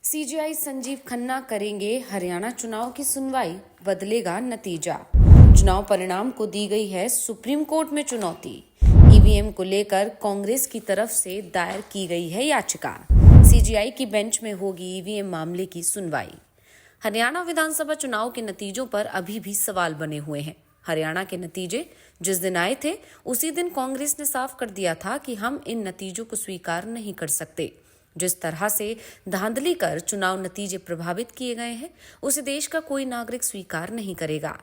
CJI Sanjeev Khanna करेंगे हरियाणा चुनाव की सुनवाई, बदलेगा नतीजा। चुनाव परिणाम को दी गई है सुप्रीम कोर्ट में चुनौती। ईवीएम को लेकर कांग्रेस की तरफ से दायर की गई है याचिका। सीजेआई की बेंच में होगी ईवीएम मामले की सुनवाई। हरियाणा विधानसभा चुनाव के नतीजों पर अभी भी सवाल बने हुए हैं। हरियाणा के नतीजे जिस दिन आए थे उसी दिन कांग्रेस ने साफ कर दिया था कि हम इन नतीजों को स्वीकार नहीं कर सकते। जिस तरह से धांधली कर चुनाव नतीजे प्रभावित किए गए हैं उसे देश का कोई नागरिक स्वीकार नहीं करेगा।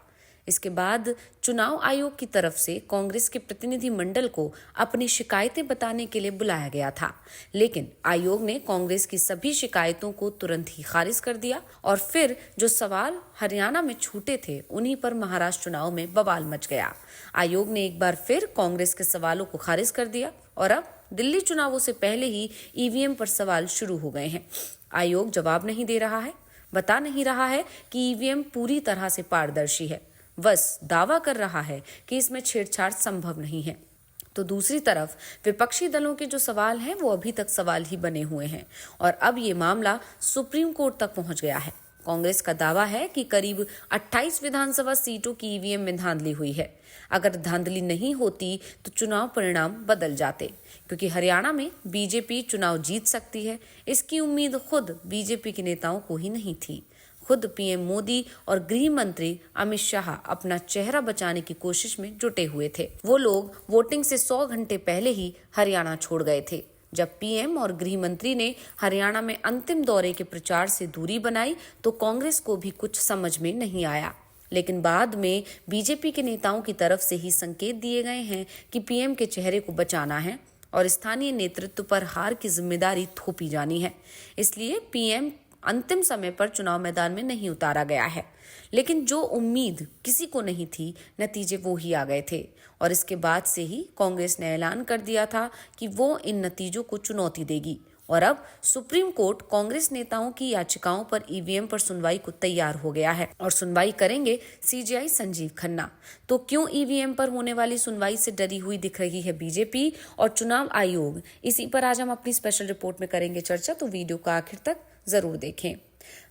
इसके बाद चुनाव आयोग की तरफ से कांग्रेस के प्रतिनिधि मंडल को अपनी शिकायतें बताने के लिए बुलाया गया था, लेकिन आयोग ने कांग्रेस की सभी शिकायतों को तुरंत ही खारिज कर दिया और फिर जो सवाल हरियाणा में छूटे थे उन्हीं पर महाराष्ट्र चुनाव में बवाल मच गया। आयोग ने एक बार फिर कांग्रेस के सवालों को खारिज कर दिया और अब दिल्ली चुनावों से पहले ही ईवीएम पर सवाल शुरू हो गए हैं। आयोग जवाब नहीं दे रहा है, बता नहीं रहा है कि ईवीएम पूरी तरह से पारदर्शी है, बस दावा कर रहा है कि इसमें छेड़छाड़ संभव नहीं है। तो दूसरी तरफ विपक्षी दलों के जो सवाल हैं वो अभी तक सवाल ही बने हुए हैं और अब ये मामला सुप्रीम कोर्ट तक पहुंच गया है। कांग्रेस का दावा है कि करीब 28 विधानसभा सीटों की ईवीएम में धांधली हुई है। अगर धांधली नहीं होती तो चुनाव परिणाम बदल जाते, क्योंकि हरियाणा में बीजेपी चुनाव जीत सकती है। इसकी उम्मीद खुद बीजेपी के नेताओं को ही नहीं थी। खुद पीएम मोदी और गृह मंत्री अमित शाह अपना चेहरा बचाने की कोशिश में जुटे हुए थे। वो लोग वोटिंग से 100 घंटे पहले ही हरियाणा छोड़ गए थे। जब पीएम और गृह मंत्री ने हरियाणा में अंतिम दौरे के प्रचार से दूरी बनाई तो कांग्रेस को भी कुछ समझ में नहीं आया, लेकिन बाद में बीजेपी के नेताओं की तरफ से ही संकेत दिए गए हैं कि पीएम के चेहरे को बचाना है और स्थानीय नेतृत्व पर हार की जिम्मेदारी थोपी जानी है। इसलिए पीएम अंतिम समय पर चुनाव मैदान में नहीं उतारा गया है। लेकिन जो उम्मीद किसी को नहीं थी, नतीजे वो ही आ गए थे और इसके बाद से ही कांग्रेस ने ऐलान कर दिया था कि वो इन नतीजों को चुनौती देगी और अब सुप्रीम कोर्ट कांग्रेस नेताओं की याचिकाओं पर ईवीएम पर सुनवाई को तैयार हो गया है और सुनवाई करेंगे सीजेआई संजीव खन्ना। तो क्यों ईवीएम पर होने वाली सुनवाई से डरी हुई दिख रही है बीजेपी और चुनाव आयोग? इसी पर आज हम अपनी स्पेशल रिपोर्ट में करेंगे चर्चा, तो वीडियो का आखिर तक जरूर देखें।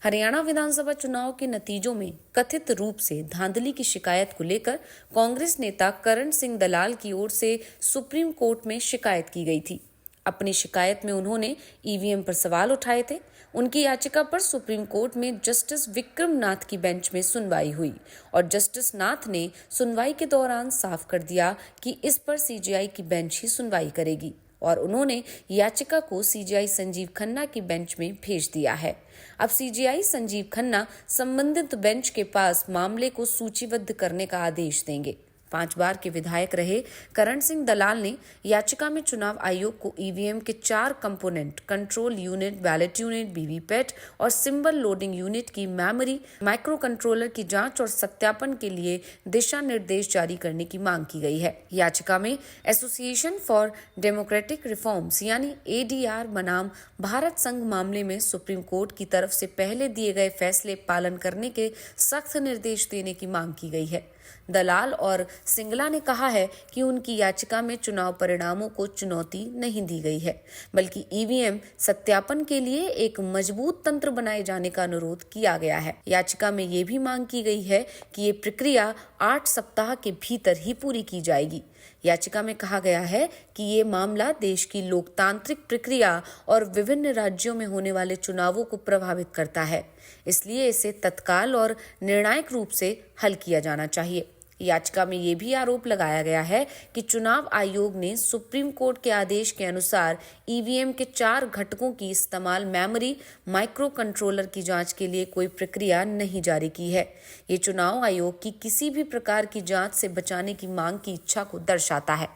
हरियाणा विधानसभा चुनाव के नतीजों में कथित रूप से धांधली की शिकायत को लेकर कांग्रेस नेता करण सिंह दलाल की ओर से सुप्रीम कोर्ट में शिकायत की गई थी। अपनी शिकायत में उन्होंने ईवीएम पर सवाल उठाए थे। उनकी याचिका पर सुप्रीम कोर्ट में जस्टिस विक्रम नाथ की बेंच में सुनवाई हुई और जस्टिस नाथ ने सुनवाई के दौरान साफ कर दिया कि इस पर सीजेआई की बेंच ही सुनवाई करेगी और उन्होंने याचिका को सीजेआई संजीव खन्ना की बेंच में भेज दिया है। अब सीजेआई संजीव खन्ना संबंधित बेंच के पास मामले को सूचीबद्ध करने का आदेश देंगे। 5 बार के विधायक रहे करण सिंह दलाल ने याचिका में चुनाव आयोग को ईवीएम के 4 component control unit, ballot unit, VVPAT और सिंबल लोडिंग यूनिट की मेमोरी माइक्रो कंट्रोलर की जांच और सत्यापन के लिए दिशा निर्देश जारी करने की मांग की गई है। याचिका में एसोसिएशन फॉर डेमोक्रेटिक रिफॉर्म्स यानी एडीआर बनाम भारत संघ मामले में सुप्रीम कोर्ट की तरफ से पहले दिए गए फैसले पालन करने के सख्त निर्देश देने की मांग की गई है। दलाल और सिंगला ने कहा है कि उनकी याचिका में चुनाव परिणामों को चुनौती नहीं दी गई है, बल्कि ईवीएम सत्यापन के लिए एक मजबूत तंत्र बनाए जाने का अनुरोध किया गया है। याचिका में ये भी मांग की गई है कि ये प्रक्रिया 8 सप्ताह के भीतर ही पूरी की जाएगी। याचिका में कहा गया है कि ये मामला देश की लोकतांत्रिक प्रक्रिया और विभिन्न राज्यों में होने वाले चुनावों को प्रभावित करता है, इसलिए इसे तत्काल और निर्णायक रूप से हल किया जाना चाहिए। याचिका में ये भी आरोप लगाया गया है कि चुनाव आयोग ने सुप्रीम कोर्ट के आदेश के अनुसार ईवीएम के 4 घटकों की इस्तेमाल मेमोरी माइक्रो कंट्रोलर की जांच के लिए कोई प्रक्रिया नहीं जारी की है। ये चुनाव आयोग की किसी भी प्रकार की जांच से बचाने की मांग की इच्छा को दर्शाता है।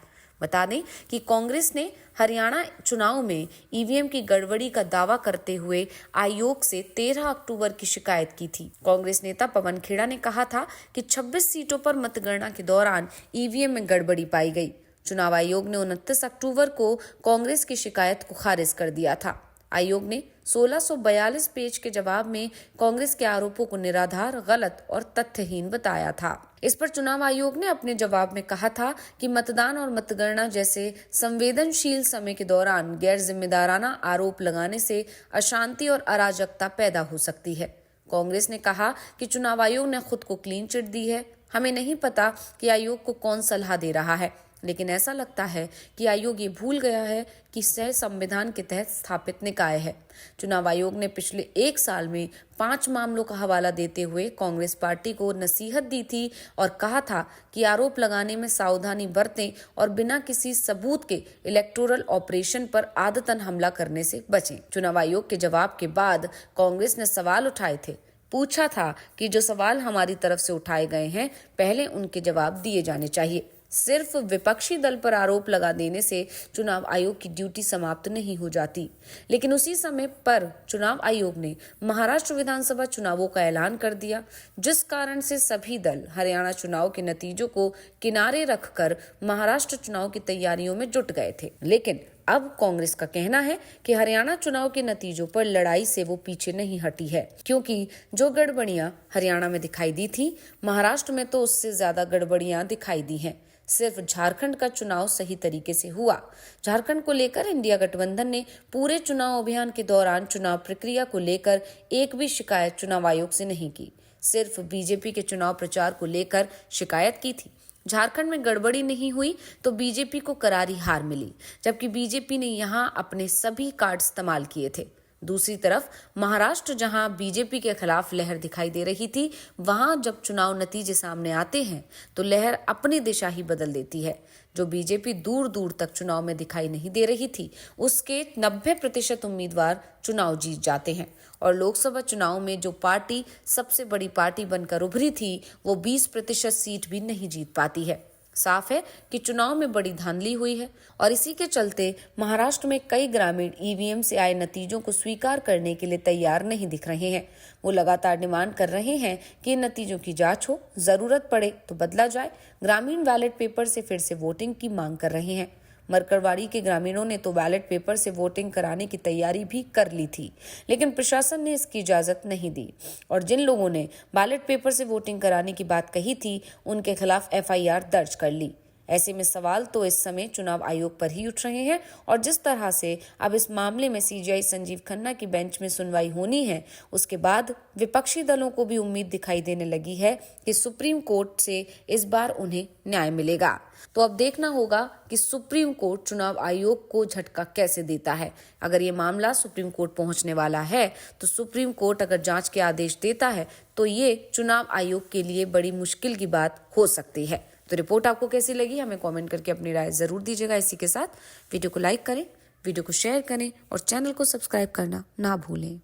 बता दें कि कांग्रेस ने हरियाणा चुनाव में ईवीएम की गड़बड़ी का दावा करते हुए आयोग से 13 अक्टूबर की शिकायत की थी। कांग्रेस नेता पवन खेड़ा ने कहा था कि 26 सीटों पर मतगणना के दौरान ईवीएम में गड़बड़ी पाई गई। चुनाव आयोग ने 29 अक्टूबर को कांग्रेस की शिकायत को खारिज कर दिया था। आयोग ने 1642 पेज के जवाब में कांग्रेस के आरोपों को निराधार, गलत और तथ्यहीन बताया था। इस पर चुनाव आयोग ने अपने जवाब में कहा था कि मतदान और मतगणना जैसे संवेदनशील समय के दौरान गैर जिम्मेदाराना आरोप लगाने से अशांति और अराजकता पैदा हो सकती है। कांग्रेस ने कहा कि चुनाव आयोग ने खुद को क्लीन चिट दी है। हमें नहीं पता कि आयोग को कौन सलाह दे रहा है, लेकिन ऐसा लगता है कि आयोग ये भूल गया है कि यह संविधान के तहत स्थापित निकाय है। चुनाव आयोग ने पिछले 1 साल में 5 मामलों का हवाला देते हुए कांग्रेस पार्टी को नसीहत दी थी और कहा था कि आरोप लगाने में सावधानी बरतें और बिना किसी सबूत के इलेक्टोरल ऑपरेशन पर आदतन हमला करने से बचें। चुनाव आयोग के जवाब के बाद कांग्रेस ने सवाल उठाए थे, पूछा था कि जो सवाल हमारी तरफ से उठाए गए हैं पहले उनके जवाब दिए जाने चाहिए। सिर्फ विपक्षी दल पर आरोप लगा देने से चुनाव आयोग की ड्यूटी समाप्त नहीं हो जाती। लेकिन उसी समय पर चुनाव आयोग ने महाराष्ट्र विधानसभा चुनावों का ऐलान कर दिया, जिस कारण से सभी दल हरियाणा चुनाव के नतीजों को किनारे रखकर महाराष्ट्र चुनाव की तैयारियों में जुट गए थे। लेकिन अब कांग्रेस का कहना है कि हरियाणा चुनाव के नतीजों पर लड़ाई से वो पीछे नहीं हटी है, क्योंकि जो गड़बड़ियां हरियाणा में दिखाई दी थी, महाराष्ट्र में तो उससे ज्यादा गड़बड़ियां दिखाई दी हैं। सिर्फ झारखंड का चुनाव सही तरीके से हुआ। झारखंड को लेकर इंडिया गठबंधन ने पूरे चुनाव अभियान के दौरान चुनाव प्रक्रिया को लेकर एक भी शिकायत चुनाव आयोग से नहीं की। सिर्फ बीजेपी के चुनाव प्रचार को लेकर शिकायत की थी। झारखंड में गड़बड़ी नहीं हुई तो बीजेपी को करारी हार मिली, जबकि बीजेपी ने यहां अपने सभी कार्ड इस्तेमाल किए थे। दूसरी तरफ महाराष्ट्र, जहां बीजेपी के खिलाफ लहर दिखाई दे रही थी, वहां जब चुनाव नतीजे सामने आते हैं तो लहर अपनी दिशा ही बदल देती है। जो बीजेपी दूर दूर तक चुनाव में दिखाई नहीं दे रही थी, उसके 90% उम्मीदवार चुनाव जीत जाते हैं और लोकसभा चुनाव में जो पार्टी सबसे बड़ी पार्टी बनकर उभरी थी, वो 20% सीट भी नहीं जीत पाती है। साफ है कि चुनाव में बड़ी धांधली हुई है और इसी के चलते महाराष्ट्र में कई ग्रामीण ईवीएम से आए नतीजों को स्वीकार करने के लिए तैयार नहीं दिख रहे हैं। वो लगातार डिमांड कर रहे हैं कि इन नतीजों की जांच हो, जरूरत पड़े तो बदला जाए। ग्रामीण बैलेट पेपर से फिर से वोटिंग की मांग कर रहे हैं। मरकरवाड़ी के ग्रामीणों ने तो बैलेट पेपर से वोटिंग कराने की तैयारी भी कर ली थी, लेकिन प्रशासन ने इसकी इजाजत नहीं दी और जिन लोगों ने बैलेट पेपर से वोटिंग कराने की बात कही थी, उनके खिलाफ एफआईआर दर्ज कर ली। ऐसे में सवाल तो इस समय चुनाव आयोग पर ही उठ रहे हैं और जिस तरह से अब इस मामले में सीजीआई संजीव खन्ना की बेंच में सुनवाई होनी है, उसके बाद विपक्षी दलों को भी उम्मीद दिखाई देने लगी है कि सुप्रीम कोर्ट से इस बार उन्हें न्याय मिलेगा। तो अब देखना होगा कि सुप्रीम कोर्ट चुनाव आयोग को झटका कैसे देता है। अगर ये मामला सुप्रीम कोर्ट पहुंचने वाला है तो सुप्रीम कोर्ट अगर जांच के आदेश देता है तो ये चुनाव आयोग के लिए बड़ी मुश्किल की बात हो सकती है। तो रिपोर्ट आपको कैसी लगी, हमें कमेंट करके अपनी राय जरूर दीजिएगा। इसी के साथ वीडियो को लाइक करें, वीडियो को शेयर करें और चैनल को सब्सक्राइब करना ना भूलें।